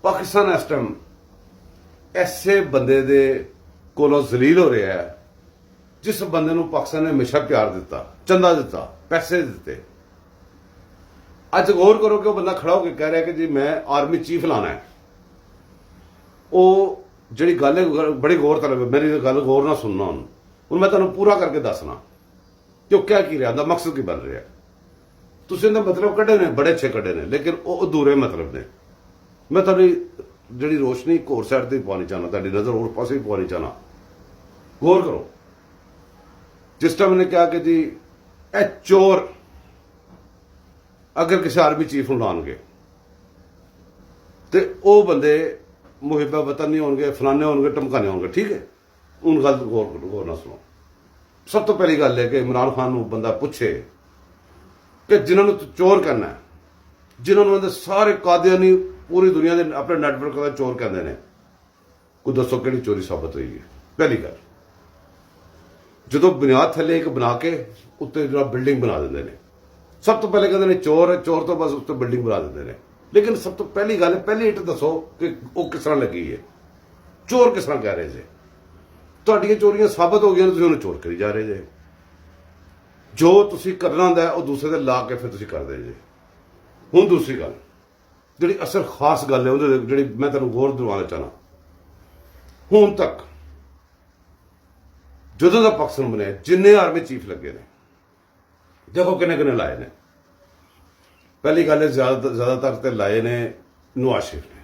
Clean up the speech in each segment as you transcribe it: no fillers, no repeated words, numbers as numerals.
पाकिस्तान इस टाइम ऐसे बंदे दे कोलों जलील हो रहा है जिस बंदे नूं पाकिस्तान ने हमेशा प्यार दिता, चंदा दिता, पैसे दिते। अज गौर करो कि वह बंदा खड़ा होकर कह रहा है कि जी मैं आर्मी चीफ लाना है। वो जी गल है बड़ी गौर तलब है, मेरी गल गौर ना सुनना हूँ मैं तुहानूं पूरा करके दसना कि क्या की रहा, मकसद की बन रहा है। तुसीं इहदे मतलब कड्ढे ने, बड़े अच्छे कड्ढे ने, लेकिन वो अधूरे मतलब ने। मैं तुहाडी जिहड़ी रोशनी होर साइड ते पानी चाहना, तुहाडी नज़र होर पासे भी पानी चाहना। गौर करो, जिस टाइम ने कहा कि जी ए चोर अगर किसी आर्मी चीफ नूं लाणगे ते वो बंदे मुहिबा वतन नहीं होणगे, फलाने होणगे, टमकाने होणगे। ठीक है, उन गल गौर ना सुनो। सब तो पहली गल है कि इमरान खान नूं बंदा पूछे कि जिन्होंने चोर करना है, जिन्होंने सारे कादियानी पूरी दुनिया के अपने नैटवर्क का चोर कहते हैं, कोई दसो कि चोरी साबित हुई है। पहली गल, जो बुनियाद थले एक बना के उत्ते जो बिल्डिंग बना देंगे ने, सब तो पहले कहते हैं चोर है, चोर तो बस उत्ते बिल्डिंग बना देंगे ने। लेकिन सब तो पहली गल, पहली इट दसो कि वह किस तरह लगी है, चोर किस तरह कह रहे थे। तुहाडियां चोरियां साबित हो गई, तुसीं उन्हें चोर करी जा रहे जे। जो तुसीं करना होंदा है वह दूसरे दे ला के फिर तुसीं करदे जे। हुण दूसरी गल जिहड़ी असल खास गल है, उहदे जिहड़ी मैं तुहानूं गौर दिवाना चाहना, हुण तक जदों दा पाकिस्तान बने जिन्ने आर्मी चीफ लगे ने, देखो किन्ने किन्ने लाए ने। पहली गल है ज्यादातर तो लाए ने नवाज शरीफ ने।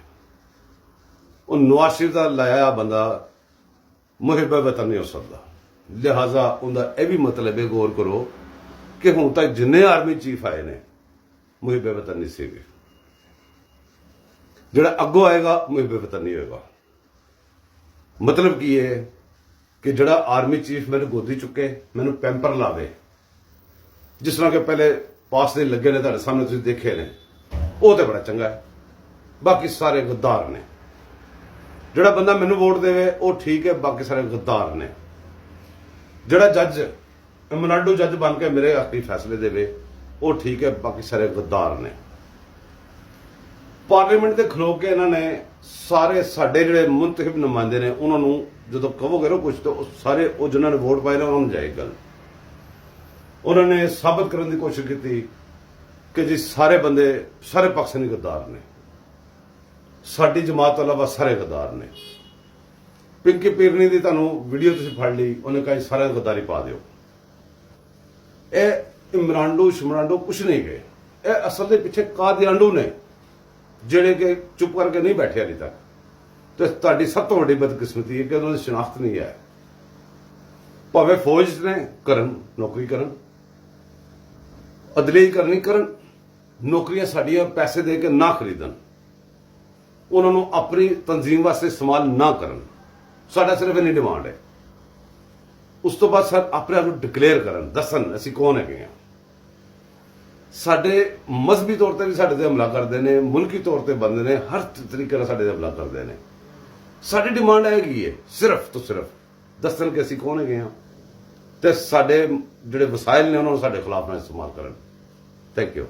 वो नवाज शरीफ का लाया बंदा मुहिब वतन नहीं हो सकता, लिहाजा उनका यह भी मतलब है, गौर करो कि हुण तक जिन्ने आर्मी चीफ आए ने मुहिब वतन नहीं थे। जिहड़ा अगों आएगा मुहिब वतन नहीं होगा। मतलब की है कि जिहड़ा आर्मी चीफ मैंने गोदी चुके, मैंने पैंपर लावे, जिस तरह के पहले पास दे लगे ने, तुहाडे सामने तुसीं देखे ने, वो तो बड़ा चंगा है। बाकी सारे गद्दार ने। जिहड़ा बंदा मैनू वोट देवे वो ठीक है, बाकी सारे गद्दार ने। जिहड़ा जज मनाडू जज बन के मेरे आखिरी फैसले देवे वो ठीक है, बाकी सारे गद्दार ने। पार्लीमेंट से खलो के इन्होंने सारे साडे जिहड़े मुंतखब नुमाइंदे ने उन्होंने जो कहोगे ना कुछ, तो सारे वो जिन्होंने वोट पाए ने उन्होंने जाए गल। उन्होंने साबित करने की कोशिश की कि जी सारे बंदे सारे पाकिस्तानी गद्दार ने, साडी जमात तो अलावा सारे गद्दार ने। पिंकी पीरनी की तुहानूं वीडियो तुसीं फड़ ली, उन्हें कहा सारे गद्दारी पा दिओ। ये इमरानडू शमरांडू कुछ नहीं गए, ये असल के पिछे कादियानडू ने जिहड़े कि चुप करके नहीं बैठे अभी तक। तो तुहाडी सब तो वड्डी बदकिस्मती है कि उन्होंने शनाख्त नहीं है। भावें फौज ने करन, नौकरी करन, अदली करनी करन, नौकरियां साडियां पैसे दे के ना खरीदन, उन्होंने अपनी तंजीम वास्ते इस्तेमाल ना करन। साडा सिर्फ इन्नी डिमांड है। उस तो बाद सर अपने आप डिकलेयर करन, दसन असीं कौन है। साडे मजहबी तौर पर भी साडे ते हमला करते हैं, मुल्की तौर पर बनते हैं, हर तरीके से साडे ते हमला करते हैं। साडी डिमांड हैगी है सिर्फ तो सिर्फ दसन कि असीं कौन है ते साडे जिहड़े वसाइल ने उन्होंने साडे खिलाफ ना इस्तेमाल करन। Thank you.